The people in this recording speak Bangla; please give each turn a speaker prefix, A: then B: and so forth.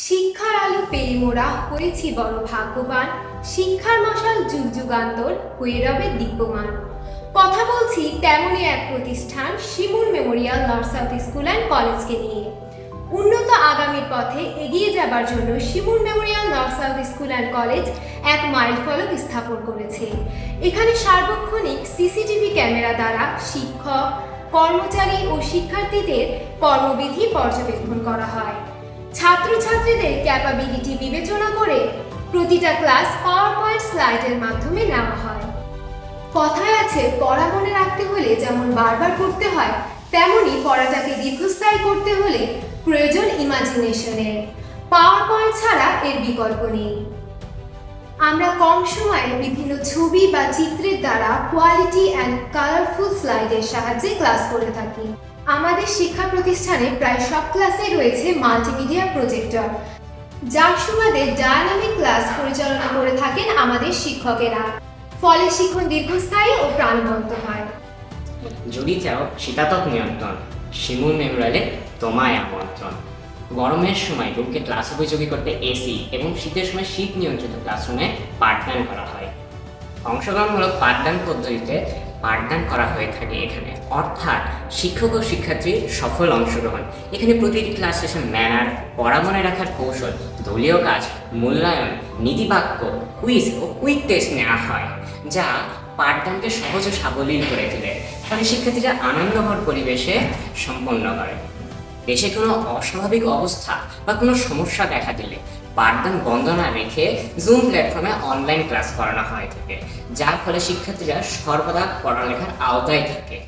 A: শিক্ষার আলো পেয়ে মোরা হয়েছি বড় ভাগ্যবান, শিক্ষার মশাল যুগ যুগান্তর হয়ে রবে দীপ্যমান। কথা বলছি তেমনই এক প্রতিষ্ঠান Shimul memorial north south school and কলেজকে নিয়ে। উন্নত আগামীর পথে এগিয়ে যাবার জন্য Shimul memorial north south school and college এক মাইলফলক স্থাপন করেছে। এখানে সার্বক্ষণিক সিসিটিভি ক্যামেরা দ্বারা শিক্ষক, কর্মচারী ও শিক্ষার্থীদের কর্মবিধি পর্যবেক্ষণ করা হয়। ছাত্রছাত্রীদের ক্যাপাবিলিটি বিবেচনা করে প্রতিটা ক্লাস পাওয়ার পয়েন্ট স্লাইডের মাধ্যমে নেওয়া হয়। কথায় আছে, পড়া মনে রাখতে হলে যেমন বারবার পড়তে হয়, তেমনি পড়াটাকে দীর্ঘস্থায়ী করতে হলে প্রয়োজন ইমাজিনেশনের। পাওয়ার পয়েন্ট ছাড়া এর বিকল্প নেই। আমরা কম সময়ে বিভিন্ন ছবি বা চিত্রের দ্বারা কোয়ালিটি অ্যান্ড কালারফুল স্লাইডের সাহায্যে ক্লাস করে থাকি। আমাদের শিক্ষা প্রতিষ্ঠানে প্রায় সব ক্লাসে রয়েছে মাল্টিমিডিয়া প্রজেক্টর, যার সুবাদে ডায়নামিক ক্লাস পরিচালনা করে থাকেন আমাদের শিক্ষকেরা। ফলে শিক্ষণ দীর্ঘস্থায়ী ও প্রাণবন্ত হয়।
B: যদি চাও শীতাতপ নিয়ন্ত্রণ, শিমুল মেমোরিয়ালে তোমায় আমন্ত্রণ। গরমের সময় রুমকে ক্লাস উপযোগী করতে এসি এবং শীতের সময় শীত নিয়ন্ত্রিত ক্লাসরুমে পাঠদান করা হয়। অংশগ্রহণমূলক পাঠদান পদ্ধতিতে পাঠদান করা হয়ে থাকে এখানে, অর্থাৎ শিক্ষক ও শিক্ষার্থীর সফল অংশগ্রহণ। এখানে প্রতিটি ক্লাস শেষে ম্যানার, পড়া মনে রাখার কৌশল, দলীয় কাজ, মূল্যায়ন, নীতিবাক্য, কুইজ ও কুইক টেস্ট নেওয়া হয়, যা পাঠদানকে সহজ ও সাবলীল করে তোলে। ফলে শিক্ষার্থীরা আনন্দঘর পরিবেশে সম্পন্ন করে। দেশে কোনো অস্বাভাবিক অবস্থা বা কোনো সমস্যা দেখা দিলে পাঠদান বন্ধ না রেখে জুম প্ল্যাটফর্মে অনলাইন ক্লাস করানো হয়ে থাকে, যার ফলে শিক্ষার্থীরা সর্বদা পড়ালেখার আওতায় থাকে।